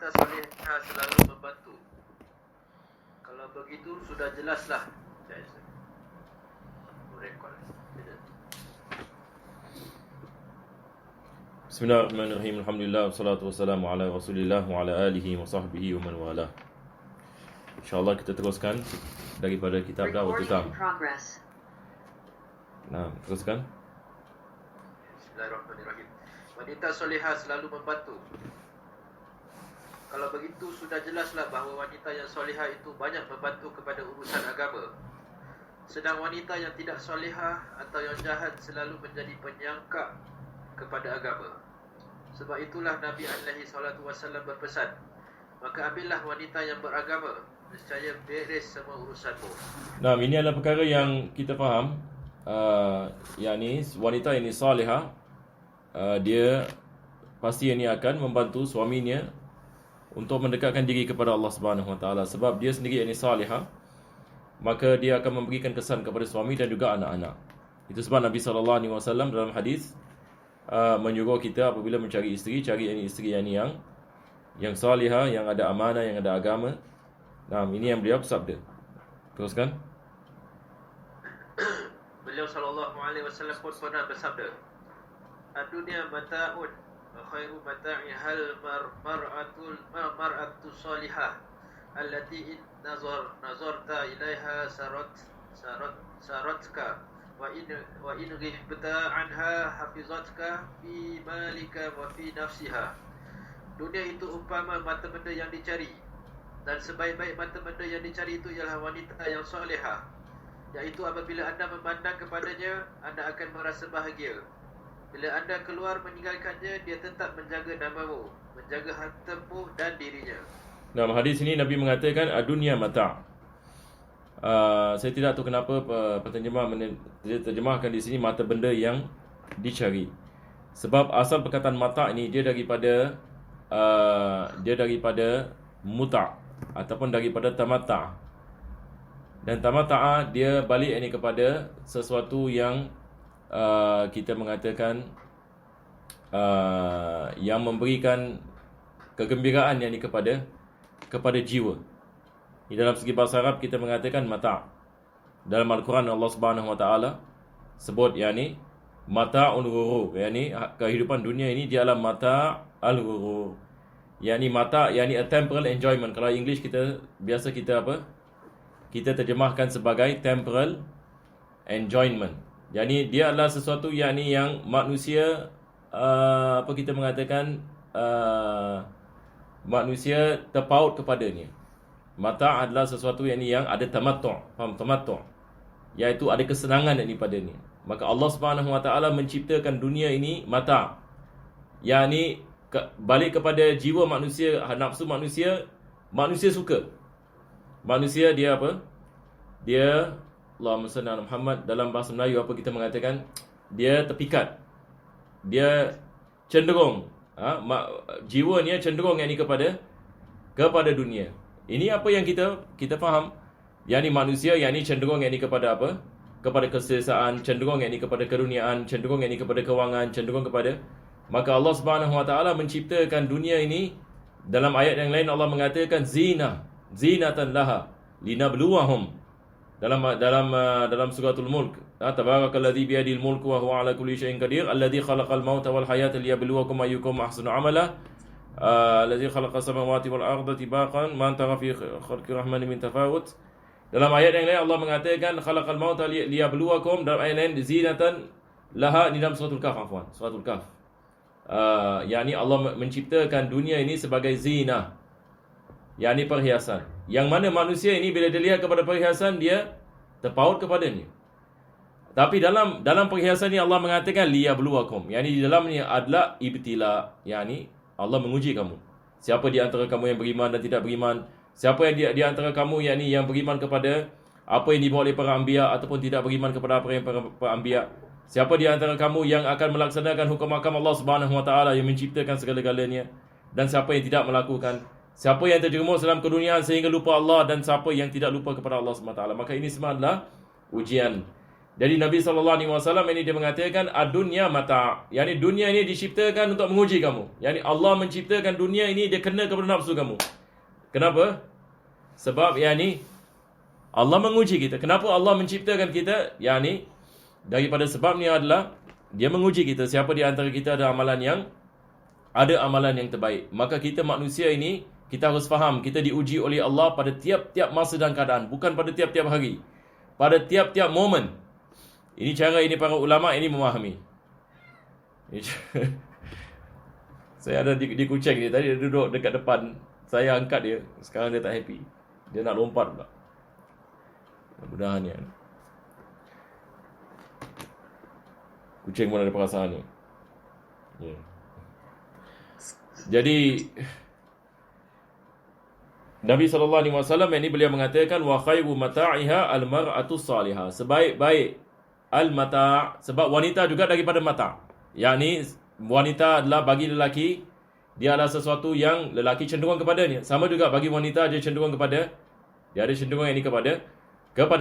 wanita solehah selalu membantu. Kalau begitu sudah jelaslah. Bismillahirrahmanirrahim. Alhamdulillah wassalatu wassalamu ala Rasulillah wa ala alihi wa sahbihi wa man walah. InsyaAllah kita teruskan daripada kitab Da'wah Tutam. Nah, teruskan. Bismillahirrahmanirrahim. Wanita solehah selalu membantu. Kalau begitu sudah jelaslah bahawa wanita yang solehah itu banyak membantu kepada urusan agama. Sedang wanita yang tidak solehah atau yang jahat selalu menjadi penyangka kepada agama. Sebab itulah Nabi SAW berpesan, maka ambillah wanita yang beragama, nescaya beres semua urusanmu. Nah, ini adalah perkara yang kita faham. Yakni wanita ini salihah, dia pasti ini akan membantu suaminya untuk mendekatkan diri kepada Allah Subhanahu Wa Taala. Sebab dia sendiri ini salihah, maka dia akan memberikan kesan kepada suami dan juga anak-anak. Itu sebab Nabi SAW dalam hadis menyuruh kita apabila mencari isteri, cari isteri yang salihah, yang ada amanah, yang ada agama. Nah, ini yang beliau bersabda. Teruskan. Beliau SAW pun pernah bersabda, "Ad-dunya mata'un, wa khairu mata'ihal mar'atu salihah, allati in nazarta ilaiha saratka, wa in ghibta anha hafizatka fi malika wa fi nafsiha." Dunia itu umpama mata benda yang dicari, dan sebaik-baik mata benda yang dicari itu ialah wanita yang solehah, iaitu apabila anda memandang kepadanya, anda akan merasa bahagia. Bila anda keluar meninggalkannya, dia tetap menjaga namamu, menjaga hartamu dan dirinya. Dalam hadis ini Nabi mengatakan dunia mata'. Saya tidak tahu kenapa penterjemah terjemahkan di sini mata benda yang dicari. Sebab asal perkataan mata' ini dia daripada muta' ataupun daripada tamata'. Dan tamata' dia balik ini kepada sesuatu yang kita mengatakan yang memberikan kegembiraan yang kepada jiwa. Di dalam segi bahasa Arab kita mengatakan mata'. Dalam Al-Quran Allah Subhanahu Wa Taala sebut yakni mata'ul ghurur, yakni kehidupan dunia ini dia adalah mata' al-ghurur. Yakni mata' yakni a temporal enjoyment. Kalau English kita biasa kita terjemahkan sebagai temporal enjoyment. Yakni dia adalah sesuatu yakni yang manusia kita mengatakan manusia terpaut kepadanya. Mata' adalah sesuatu yang ada tamattu', faham tamattu', iaitu ada kesenangan daripadanya. Maka Allah Subhanahu Wa Taala menciptakan dunia ini mata', yakni balik kepada jiwa manusia, nafsu manusia. Manusia suka. Manusia dia apa? Dia Allahumma salli ala Muhammad, dalam bahasa Melayu apa kita mengatakan? Dia terpikat. Dia cenderung jiwanya cenderung yakni kepada dunia. Ini apa yang kita faham, yakni manusia yakni cenderung yakni kepada apa? Kepada keselesaan, cenderung yakni kepada keruniaan, cenderung yakni kepada kewangan, cenderung kepada. Maka Allah Subhanahu Wa Taala menciptakan dunia ini. Dalam ayat yang lain Allah mengatakan zinatan laha linabluwahum. Dalam suratul Mulk, tabarakalladzi biyadil mulku wa huwa ala kulli syai'in qadir, alladzi khalaqal mauta wal hayata liyabluwakum ayyukum ahsanu amala, alladzi khalaqas samawati wal arda tibaqan ma tara fi khalqir rahmani min tafawut. Dalam ayat yang lain Allah mengatakan khalaqal mauta liyabluwakum, dalam ayat lain zinatan laha, di dalam suratul Kahf, suratul Kahf. Yakni Allah menciptakan dunia ini sebagai zina, yakni perhiasan. Yang mana manusia ini bila dia lihat kepada perhiasan, dia terpaut kepadanya. Tapi dalam perhiasan ini Allah mengatakan liyabluwakum, yakni di dalamnya adalah ibtila, yakni Allah menguji kamu. Siapa di antara kamu yang beriman dan tidak beriman? Siapa yang di antara kamu yakni yang beriman kepada apa yang dibawa oleh para anbiya ataupun tidak beriman kepada apa yang para anbiya? Siapa di antara kamu yang akan melaksanakan hukum-hukum Allah Subhanahu Wa Taala yang menciptakan segala-galanya, dan siapa yang tidak melakukan? Siapa yang terjerumus dalam keduniaan sehingga lupa Allah, dan siapa yang tidak lupa kepada Allah Subhanahu Wa Taala? Maka ini semua adalah ujian. Jadi Nabi SAW ini dia mengatakan ad-dunya mata'. Yani dunia ini diciptakan untuk menguji kamu. Yani Allah menciptakan dunia ini dia kena kepada nafsu kamu. Kenapa? Sebab yani Allah menguji kita. Kenapa Allah menciptakan kita? Yani daripada sebab ni adalah dia menguji kita. Siapa di antara kita ada amalan yang terbaik. Maka kita manusia ini kita harus faham kita diuji oleh Allah pada tiap-tiap masa dan keadaan, bukan pada tiap-tiap hari. Pada tiap-tiap momen. Ini cara ini para ulama ini memahami. Saya ada di kucing dia tadi, dia duduk dekat depan. Saya angkat dia. Sekarang dia tak happy. Dia nak lompat pula. Mudah-mudahan ya. Kucing pun ada perasaan ni. Ya. Jadi Nabi SAW ini beliau mengatakan wa khairu mata'iha al-mar'atu salihah. Sebaik-baik al-mata', sebab wanita juga daripada mata'. Yakni wanita adalah bagi lelaki, dia adalah sesuatu yang lelaki cenderung kepadanya. Sama juga bagi wanita dia cenderung kepada, dia ada cenderung ini kepada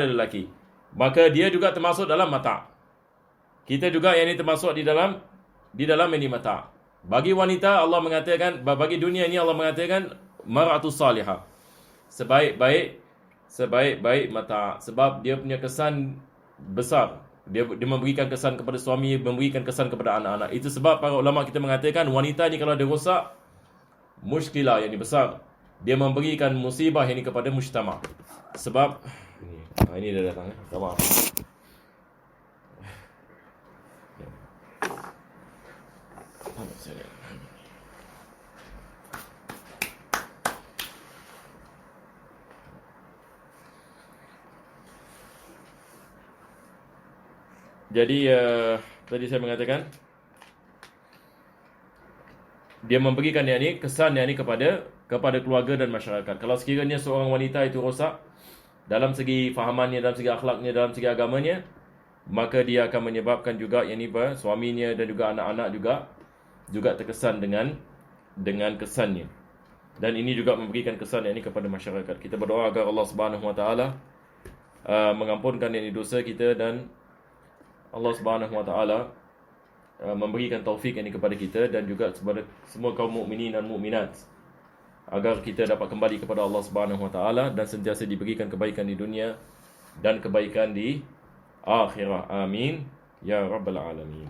lelaki. Maka dia juga termasuk dalam mata'. Kita juga yang ini termasuk di dalam ini mata'. Bagi wanita Allah mengatakan, bagi dunia ini Allah mengatakan mar'atu salihah. Sebaik-baik mata'. Sebab dia punya kesan besar. Dia memberikan kesan kepada suami, memberikan kesan kepada anak-anak. Itu sebab para ulama kita mengatakan wanita ni kalau dia rosak, muskilah yang besar. Dia memberikan musibah ini kepada mujtama'. Sebab ini dah datang maaf. Jadi tadi saya mengatakan dia memberikan yang ini, kesan yang ini kepada keluarga dan masyarakat. Kalau sekiranya seorang wanita itu rosak dalam segi fahamannya, dalam segi akhlaknya, dalam segi agamanya, maka dia akan menyebabkan juga yang ini suaminya dan juga anak-anak juga terkesan dengan kesannya. Dan ini juga memberikan kesan yang ini kepada masyarakat. Kita berdoa agar Allah Subhanahu Wa Taala mengampunkan yang ini dosa kita, dan Allah Subhanahu Wa Taala memberikan taufik ini kepada kita dan juga kepada semua kaum mukminin dan mukminat, agar kita dapat kembali kepada Allah Subhanahu Wa Taala dan sentiasa diberikan kebaikan di dunia dan kebaikan di akhirat. Amin ya rabbal alamin.